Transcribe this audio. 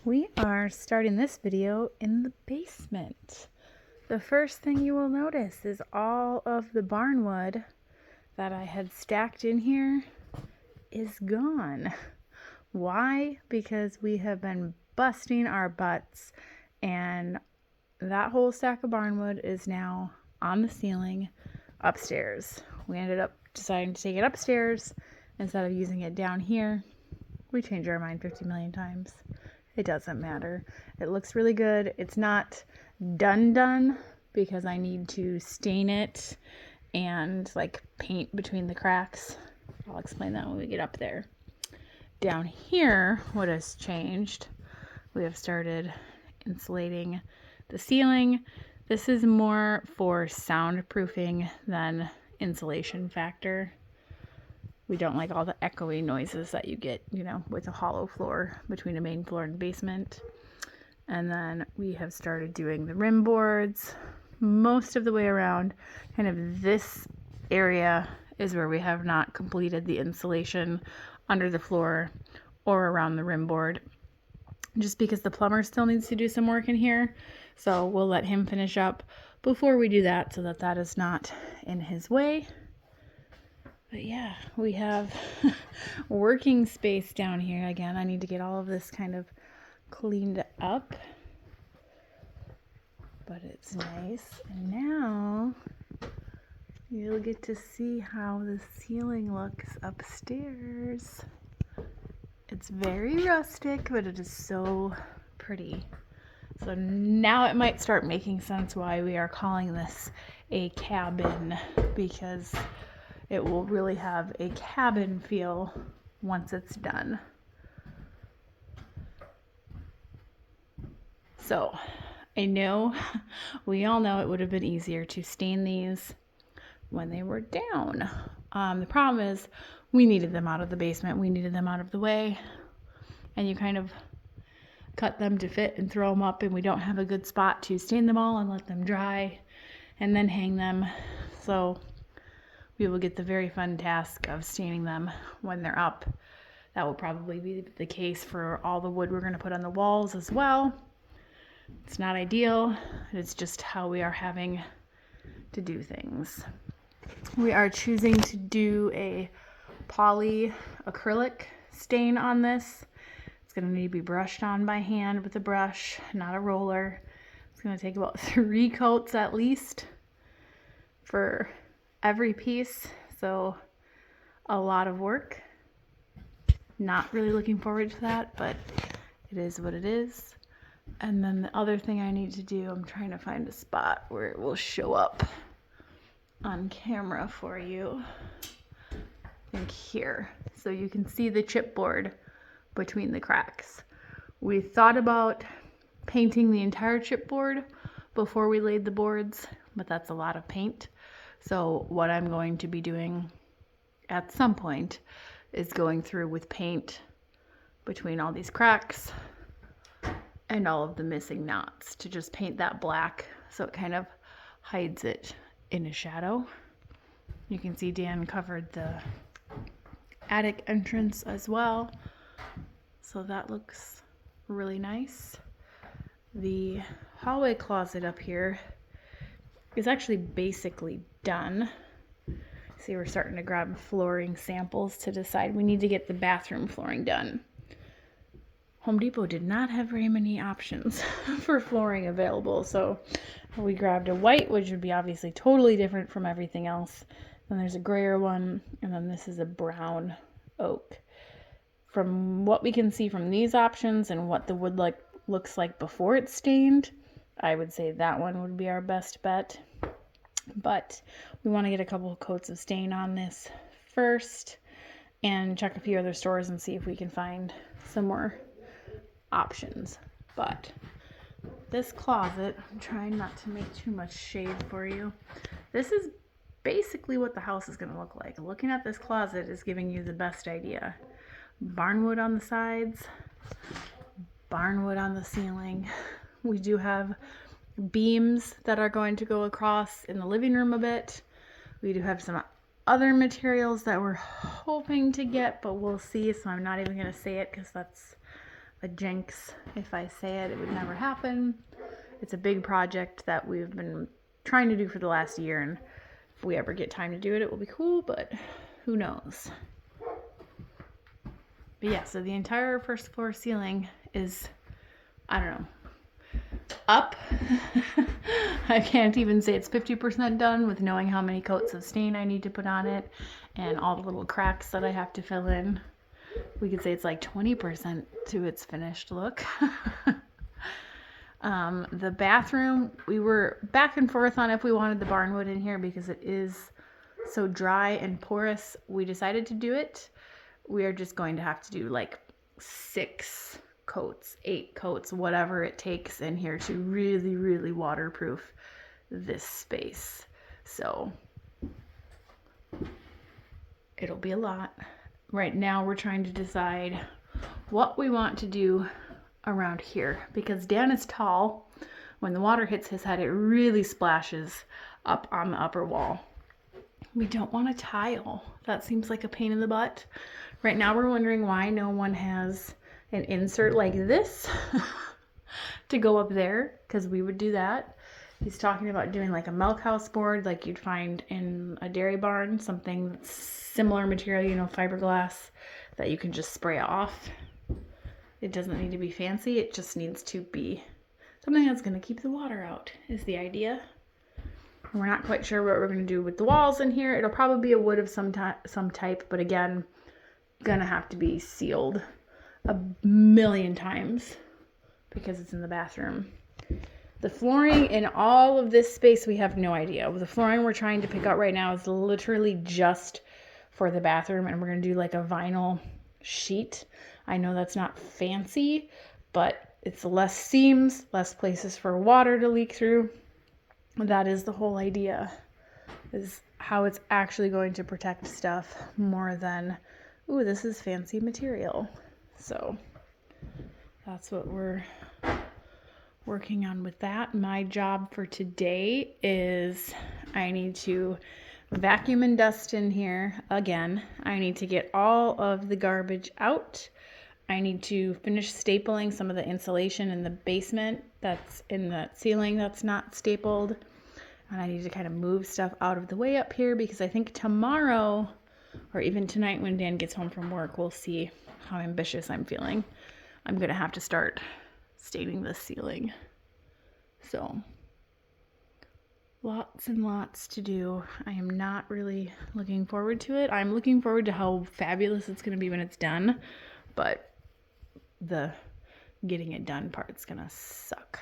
We are starting this video in the basement. The first thing you will notice is all of the barnwood that I had stacked in here is gone. Why? Because we have been busting our butts, and that whole stack of barnwood is now on the ceiling upstairs. We ended up deciding to take it upstairs instead of using it down here. We changed our mind 50 million times. It doesn't matter. It looks really good. It's not done because I need to stain it and like paint between the cracks. I'll explain that when we get up there. Down here, what has changed? We have started insulating the ceiling. This is more for soundproofing than insulation factor. We don't like all the echoey noises that you get, with a hollow floor between a main floor and basement. And then we have started doing the rim boards most of the way around. Kind of this area is where we have not completed the insulation under the floor or around the rim board, just because the plumber still needs to do some work in here. So we'll let him finish up before we do that so that that is not in his way. But yeah, we have working space down here. Again, I need to get all of this kind of cleaned up. But it's nice. And now you'll get to see how the ceiling looks upstairs. It's very rustic, but it is so pretty. So now it might start making sense why we are calling this a cabin, because it will really have a cabin feel once it's done. So I know, we all know it would have been easier to stain these when they were down. The problem is we needed them out of the basement. We needed them out of the way. And you kind of cut them to fit and throw them up, and we don't have a good spot to stain them all and let them dry and then hang them. So we will get the very fun task of staining them when they're up. That will probably be the case for all the wood we're going to put on the walls as well. It's not ideal. It's just how we are having to do things. We are choosing to do a poly acrylic stain on this. It's going to need to be brushed on by hand with a brush, not a roller. It's going to take about 3 coats at least for every piece, so a lot of work. Not really looking forward to that, but it is what it is. And then the other thing I need to do, I'm trying to find a spot where it will show up on camera for you. I think here, so you can see the chipboard between the cracks. We thought about painting the entire chipboard before we laid the boards, but that's a lot of paint. So what I'm going to be doing at some point is going through with paint between all these cracks and all of the missing knots to just paint that black so it kind of hides it in a shadow. You can see Dan covered the attic entrance as well, so that looks really nice. The hallway closet up here is actually basically done. See, we're starting to grab flooring samples to decide. We need to get the bathroom flooring done. Home Depot did not have very many options for flooring available, so we grabbed a white, which would be obviously totally different from everything else. Then there's a grayer one, and then this is a brown oak. From what we can see from these options and what the wood looks like before it's stained, I would say that one would be our best bet. But we want to get a couple of coats of stain on this first and check a few other stores and see if we can find some more options. But this closet, I'm trying not to make too much shade for you. This is basically what the house is going to look like. Looking at this closet is giving you the best idea. Barnwood on the sides, barnwood on the ceiling. We do have beams that are going to go across in the living room a bit. We do have some other materials that we're hoping to get, but we'll see, so I'm not even going to say it because that's a jinx if I say it. It would never happen. It's a big project that we've been trying to do for the last year, and if we ever get time to do it, it will be cool, but who knows. But yeah, so the entire first floor ceiling is, I don't know, up. I can't even say it's 50% done with knowing how many coats of stain I need to put on it and all the little cracks that I have to fill in. We could say it's like 20% to its finished look. The bathroom, we were back and forth on if we wanted the Barnwood in here because it is so dry and porous. We decided to do it. We are just going to have to do like 6 coats, 8 coats, whatever it takes in here to really, really waterproof this space. So it'll be a lot. Right now we're trying to decide what we want to do around here because Dan is tall. When the water hits his head, it really splashes up on the upper wall. We don't want a tile. That seems like a pain in the butt. Right now we're wondering why no one has an insert like this to go up there, because we would do that. He's talking about doing like a milk house board like you'd find in a dairy barn, something similar material, you know, fiberglass that you can just spray off. It doesn't need to be fancy. It just needs to be something that's going to keep the water out is the idea. And we're not quite sure what we're going to do with the walls in here. It'll probably be a wood of some type, but again, gonna have to be sealed a million times because it's in the bathroom. The flooring in all of this space, we have no idea. The flooring we're trying to pick out right now is literally just for the bathroom, and we're gonna do like a vinyl sheet. I know that's not fancy, but it's less seams, less places for water to leak through. That is the whole idea, is how it's actually going to protect stuff more than, ooh, this is fancy material. So that's what we're working on with that. My job for today is I need to vacuum and dust in here again. I need to get all of the garbage out. I need to finish stapling some of the insulation in the basement that's in the ceiling that's not stapled. And I need to kind of move stuff out of the way up here because I think tomorrow or even tonight when Dan gets home from work, we'll see how ambitious I'm feeling. I'm going to have to start staining the ceiling. So lots and lots to do. I am not really looking forward to it. I'm looking forward to how fabulous it's going to be when it's done, but the getting it done part's going to suck.